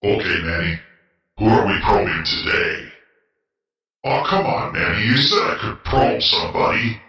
Okay, Manny. Who are we probing today? Oh, come on, Manny. You said I could probe somebody.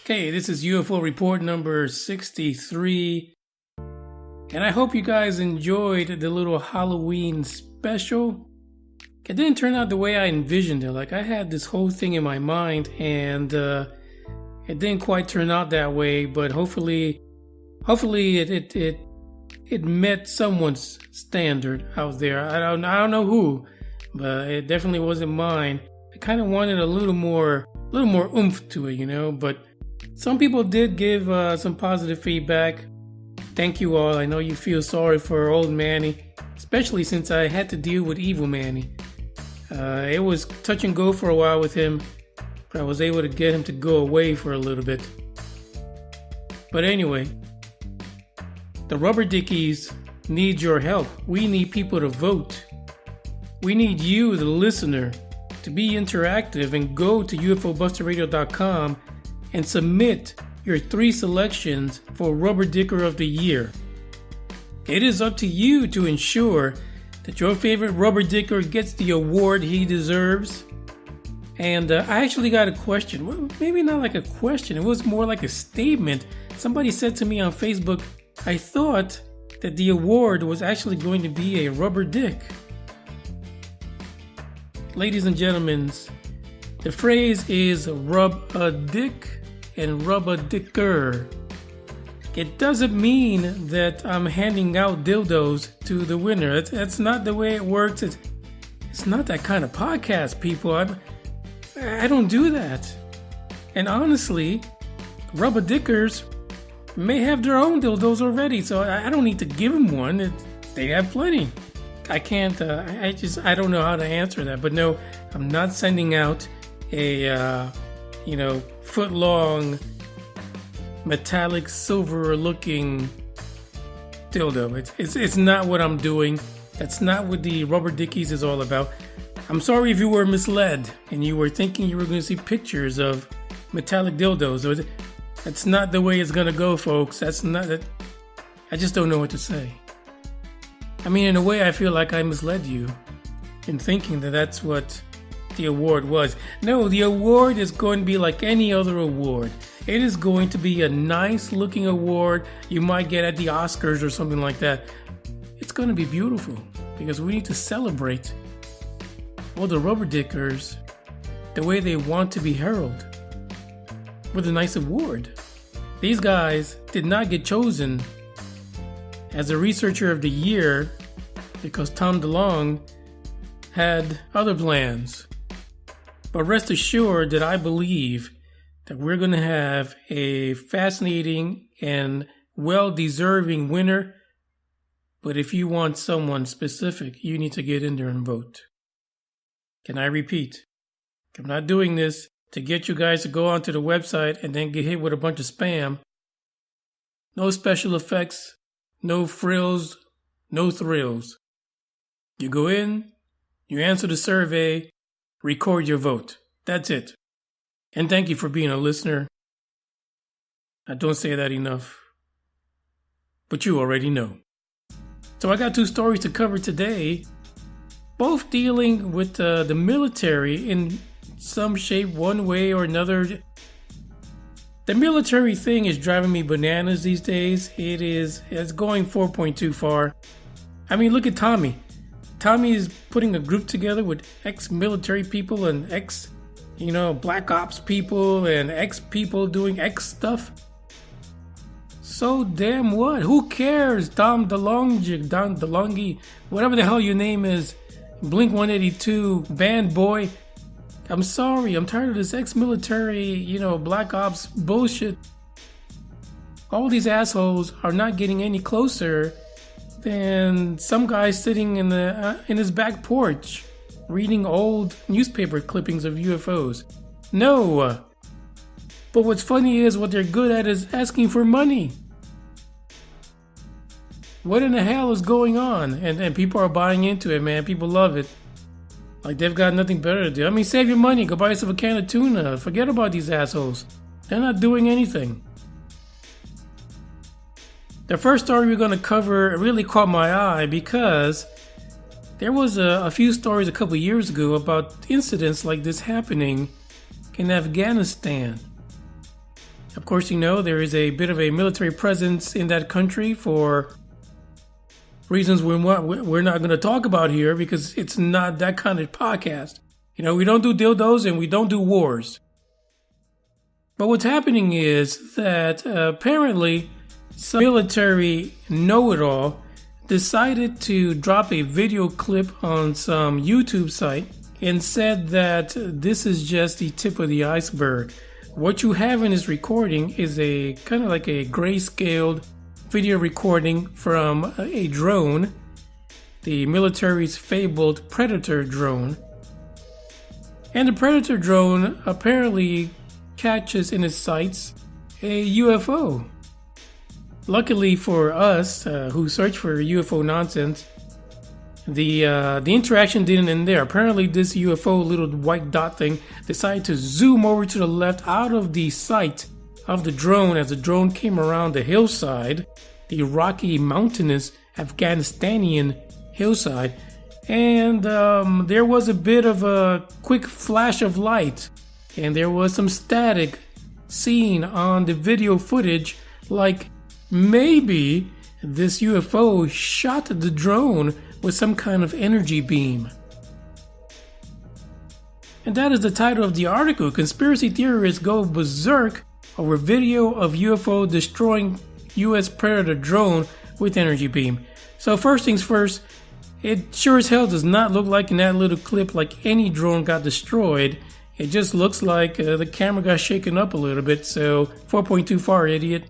Okay, this is UFO report number 63, and I hope you guys enjoyed the little Halloween special. It didn't turn out the way I envisioned it. Like, I had this whole thing in my mind, and it didn't quite turn out that way, but hopefully it met someone's standard out there. I don't know who, but it definitely wasn't mine. I kind of wanted a little more oomph to it, but some people did give some positive feedback. Thank you all. I know you feel sorry for old Manny, especially since I had to deal with evil Manny. It was touch and go for a while with him, but I was able to get him to go away for a little bit. But anyway, the Rubber Dickies need your help. We need people to vote. We need you, the listener, to be interactive and go to UFOBusterRadio.com and submit your 3 selections for Rubber Dicker of the Year. It is up to you to ensure that your favorite Rubber Dicker gets the award he deserves. And I actually got a question. Well, maybe not like a question. It was more like a statement. Somebody said to me on Facebook, I thought that the award was actually going to be a rubber dick. Ladies and gentlemen, the phrase is rub a dick and rub a dicker. It doesn't mean that I'm handing out dildos to the winner. That's not the way it works. It's not that kind of podcast, people. I don't do that. And honestly, rubber dickers may have their own dildos already, so I don't need to give them one. They have plenty. I can't, I don't know how to answer that. But no, I'm not sending out a, foot-long, metallic, silver-looking dildo. It's not what I'm doing. That's not what the Rubber Dickies is all about. I'm sorry if you were misled and you were thinking you were going to see pictures of metallic dildos. That's not the way it's going to go, folks. That's not it. I just don't know what to say. I mean, in a way, I feel like I misled you in thinking that that's what the award was. No, the award is going to be like any other award. It is going to be a nice looking award you might get at the Oscars or something like that. It's going to be beautiful because we need to celebrate all the rubber dickers the way they want to be heralded with a nice award. These guys did not get chosen as a researcher of the year because Tom DeLonge had other plans. But rest assured that I believe that we're going to have a fascinating and well-deserving winner. But if you want someone specific, you need to get in there and vote. Can I repeat? I'm not doing this to get you guys to go onto the website and then get hit with a bunch of spam. No special effects, no frills, no thrills. You go in, you answer the survey, record your vote. That's it. And thank you for being a listener. I don't say that enough, but you already know. So I got 2 stories to cover today, both dealing with the military in some shape, one way or another. The military thing is driving me bananas these days. It's going 4.2 far. I mean, look at Tommy. Tommy is putting a group together with ex-military people and Black Ops people and ex-people doing X stuff. So damn what? Who cares? Tom DeLonge, whatever the hell your name is, Blink 182, band boy. I'm sorry, I'm tired of this ex-military, Black Ops bullshit. All these assholes are not getting any closer than some guy sitting in his back porch reading old newspaper clippings of UFOs. No. But what's funny is what they're good at is asking for money. What in the hell is going on? And people are buying into it, man. People love it. Like they've got nothing better to do. I mean, save your money. Go buy yourself a can of tuna. Forget about these assholes. They're not doing anything. The first story we're going to cover really caught my eye because there was a few stories a couple years ago about incidents like this happening in Afghanistan. Of course, you know, there is a bit of a military presence in that country for reasons we're not going to talk about here because it's not that kind of podcast. You know, we don't do dildos and we don't do wars. But what's happening is that apparently some military know-it-all decided to drop a video clip on some YouTube site and said that this is just the tip of the iceberg. What you have in this recording is a kind of like a grayscaled video recording from a drone, the military's fabled Predator drone. And the Predator drone apparently catches in its sights a UFO. Luckily for us who search for UFO nonsense, the interaction didn't end there. Apparently this UFO little white dot thing decided to zoom over to the left out of the sight of the drone as the drone came around the hillside, the rocky, mountainous Afghanistanian hillside, and there was a bit of a quick flash of light, and there was some static seen on the video footage, like maybe this UFO shot the drone with some kind of energy beam. And that is the title of the article. Conspiracy theorists go berserk over video of UFO destroying US Predator drone with energy beam. So first things first, it sure as hell does not look like in that little clip like any drone got destroyed. It just looks like the camera got shaken up a little bit, so 4.2 far, idiot.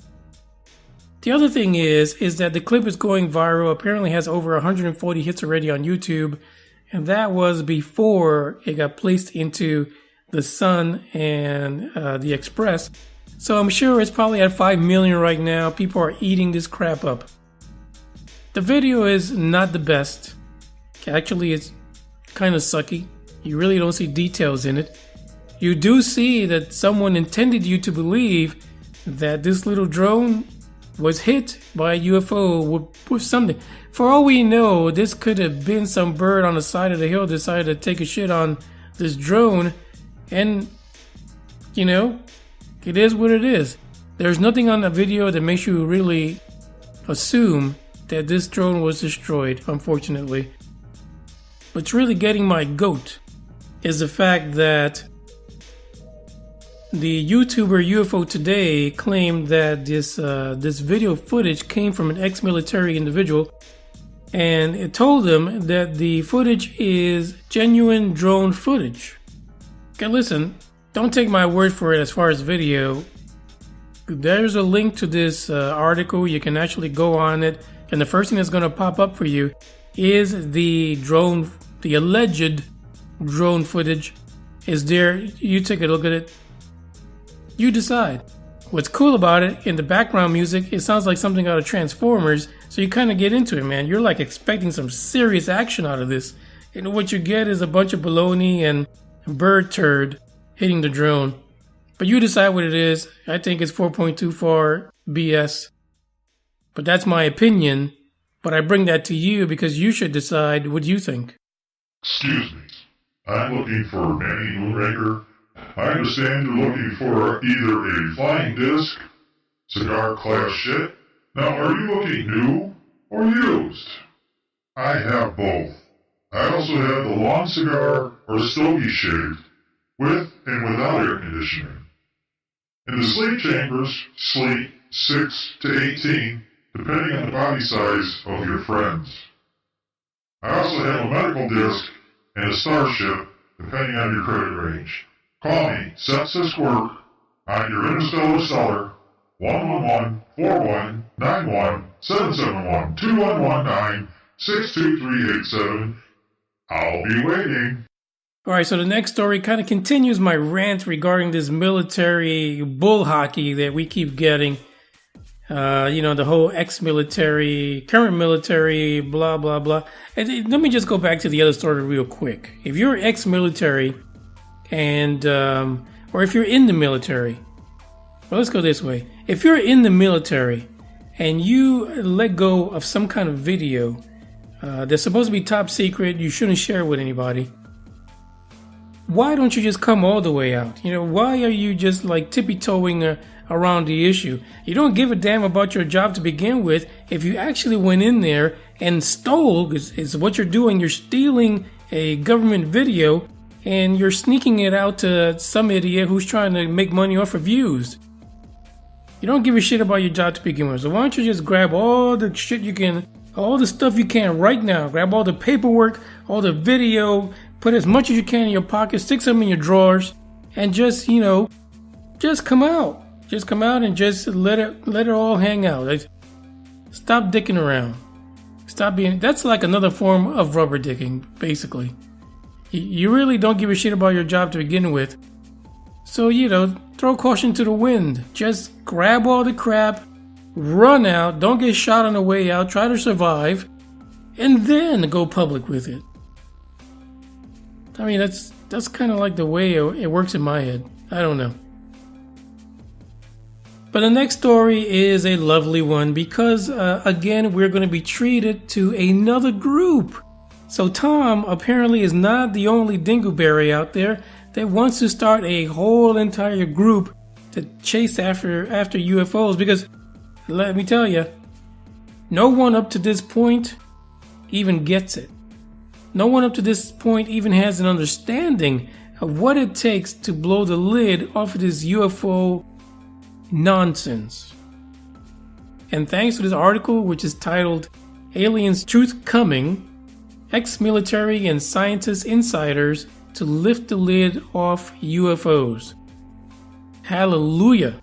The other thing is that the clip is going viral, apparently has over 140 hits already on YouTube, and that was before it got placed into the Sun and the Express. So I'm sure it's probably at 5 million right now. People are eating this crap up. The video is not the best. Actually, it's kind of sucky. You really don't see details in it. You do see that someone intended you to believe that this little drone was hit by a UFO with something. For all we know, this could have been some bird on the side of the hill decided to take a shit on this drone, and you know, it is what it is. There's nothing on the video that makes you really assume that this drone was destroyed, unfortunately. What's really getting my goat is the fact that the YouTuber UFO Today claimed that this video footage came from an ex-military individual, and it told him that the footage is genuine drone footage. Okay, listen, don't take my word for it as far as video. There's a link to this article. You can actually go on it, and the first thing that's going to pop up for you is the alleged drone footage is there. You take a look at it. You decide. What's cool about it, in the background music, it sounds like something out of Transformers, so you kind of get into it, man. You're like expecting some serious action out of this. And what you get is a bunch of baloney and bird turd hitting the drone. But you decide what it is. I think it's 4.2 far BS. But that's my opinion. But I bring that to you because you should decide what you think. Excuse me. I'm looking for Manny Moonraker. I understand you're looking for either a flying disc, cigar class shit. Now, are you looking new or used? I have both. I also have the long cigar or stogie shade, with and without air conditioning. In the sleep chambers, sleep 6 to 18, depending on the body size of your friends. I also have a medical disc and a starship, depending on your credit range. Call me, Census Work, on your interstellar stellar, 111-4191 771-2119-62387. I'll be waiting. Alright, so the next story kind of continues my rant regarding this military bull hockey that we keep getting. The whole ex-military, current military, blah, blah, blah. And let me just go back to the other story real quick. If you're ex-military and, or if you're in the military, well, let's go this way. If you're in the military and you let go of some kind of video that's supposed to be top secret, you shouldn't share it with anybody. Why don't you just come all the way out? Why are you just like tippy-toeing around the issue? You don't give a damn about your job to begin with. If you actually went in there and stole, is what you're doing. You're stealing a government video and you're sneaking it out to some idiot who's trying to make money off of views. You don't give a shit about your job to begin with. So why don't you just grab all the shit you can, all the stuff you can right now. Grab all the paperwork, all the video, put as much as you can in your pocket, stick some in your drawers, and just come out. Just come out and just let it all hang out. Stop dicking around. That's like another form of rubber dicking, basically. You really don't give a shit about your job to begin with. So, throw caution to the wind. Just grab all the crap, run out, don't get shot on the way out, try to survive, and then go public with it. I mean, that's kind of like the way it works in my head. I don't know. But the next story is a lovely one because, again, we're going to be treated to another group. So Tom apparently is not the only dingleberry out there that wants to start a whole entire group to chase after UFOs because, let me tell you, no one up to this point even gets it. No one up to this point even has an understanding of what it takes to blow the lid off of this UFO nonsense. And thanks to this article, which is titled Aliens Truth Coming, Ex-Military and Scientist Insiders to Lift the Lid Off UFOs. Hallelujah.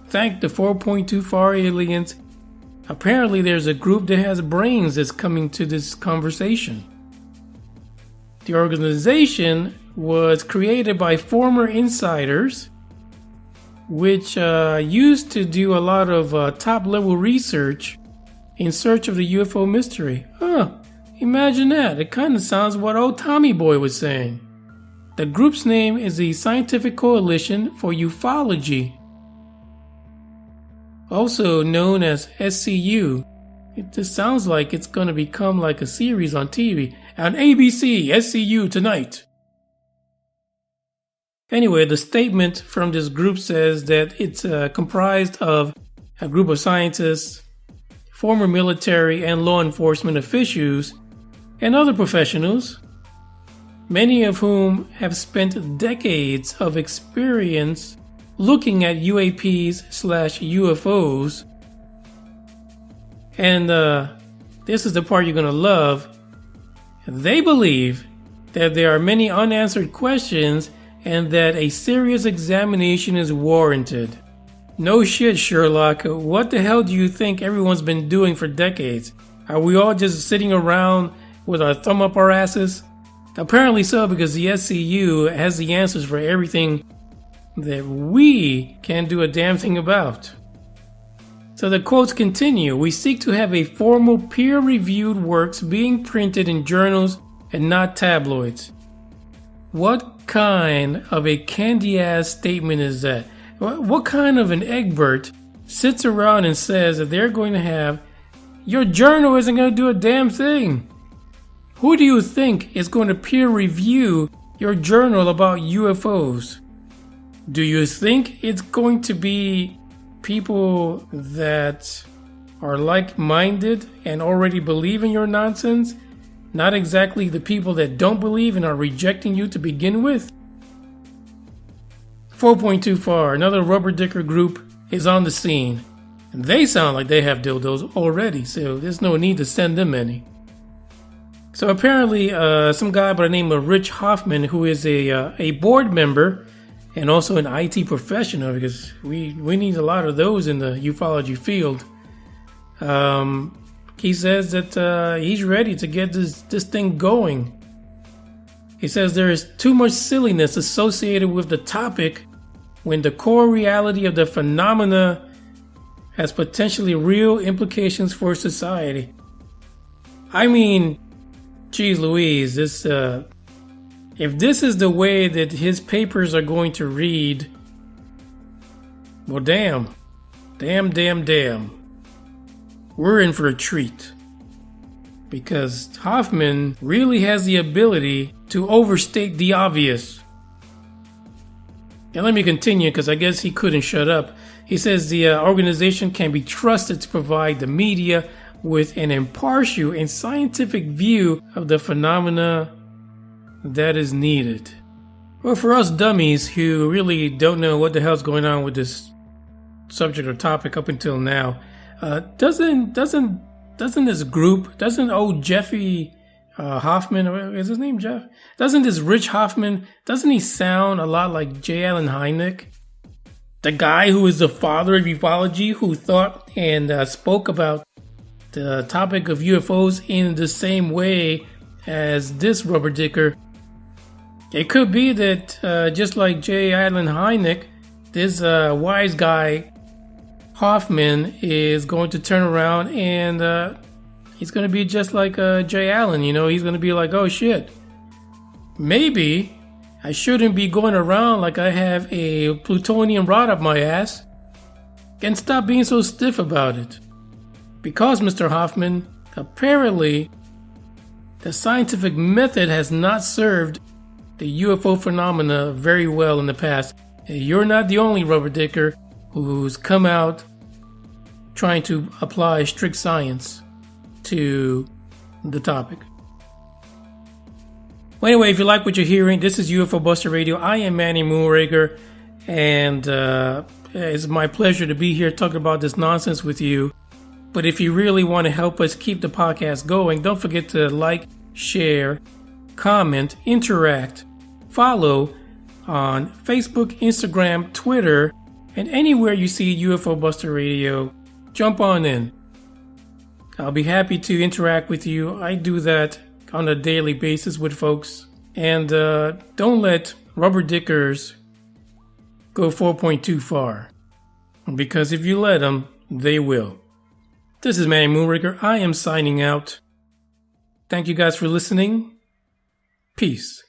Thank the 4.24 aliens. Apparently there's a group that has brains that's coming to this conversation. The organization was created by former insiders, which used to do a lot of top-level research in search of the UFO mystery. Imagine that. It kind of sounds what old Tommy Boy was saying. The group's name is the Scientific Coalition for Ufology, also known as SCU. It just sounds like it's going to become like a series on TV. On ABC, SCU tonight. Anyway, the statement from this group says that it's comprised of a group of scientists, former military and law enforcement officials, and other professionals, many of whom have spent decades of experience looking at UAPs/UFOs. And this is the part you're going to love. They believe that there are many unanswered questions and that a serious examination is warranted. No shit, Sherlock. What the hell do you think everyone's been doing for decades? Are we all just sitting around with our thumb up our asses? Apparently so, because the SCU has the answers for everything that we can't do a damn thing about. So the quotes continue. We seek to have a formal peer-reviewed works being printed in journals and not tabloids. What kind of a candy-ass statement is that? What kind of an Egbert sits around and says that they're going to have, your journal isn't going to do a damn thing? Who do you think is going to peer review your journal about UFOs? Do you think it's going to be people that are like-minded and already believe in your nonsense? Not exactly the people that don't believe and are rejecting you to begin with? 4.24, another rubber dicker group, is on the scene. And they sound like they have dildos already, so there's no need to send them any. So apparently, some guy by the name of Rich Hoffman, who is a board member and also an IT professional, because we need a lot of those in the ufology field. He says that he's ready to get this thing going. He says there is too much silliness associated with the topic when the core reality of the phenomena has potentially real implications for society. I mean, geez Louise, this if this is the way that his papers are going to read, well, damn. We're in for a treat. Because Hoffman really has the ability to overstate the obvious. And let me continue, because I guess he couldn't shut up. He says the organization can be trusted to provide the media with an impartial and scientific view of the phenomena that is needed. Well, for us dummies who really don't know what the hell's going on with this subject or topic up until now, doesn't this group, doesn't old Jeffy Hoffman, or is his name Jeff? Doesn't this Rich Hoffman, doesn't he sound a lot like J. Allen Hynek? The guy who is the father of ufology, who thought and spoke about the topic of UFOs in the same way as this rubber dicker. It could be that just like J. Allen Hynek, this wise guy Hoffman is going to turn around and he's going to be just like J. Allen. You know, he's going to be like, oh shit, maybe I shouldn't be going around like I have a plutonium rod up my ass, and stop being so stiff about it. Because, Mr. Hoffman, apparently the scientific method has not served the UFO phenomena very well in the past. You're not the only rubber dicker who's come out trying to apply strict science to the topic. Well, anyway, if you like what you're hearing, this is UFO Buster Radio. I am Manny Moonraker, and it's my pleasure to be here talking about this nonsense with you. But if you really want to help us keep the podcast going, don't forget to like, share, comment, interact, follow on Facebook, Instagram, Twitter, and anywhere you see UFO Buster Radio, jump on in. I'll be happy to interact with you. I do that on a daily basis with folks. And don't let rubber dickers go 4.2 far. Because if you let them, they will. This is Manny Moonraker. I am signing out. Thank you guys for listening. Peace.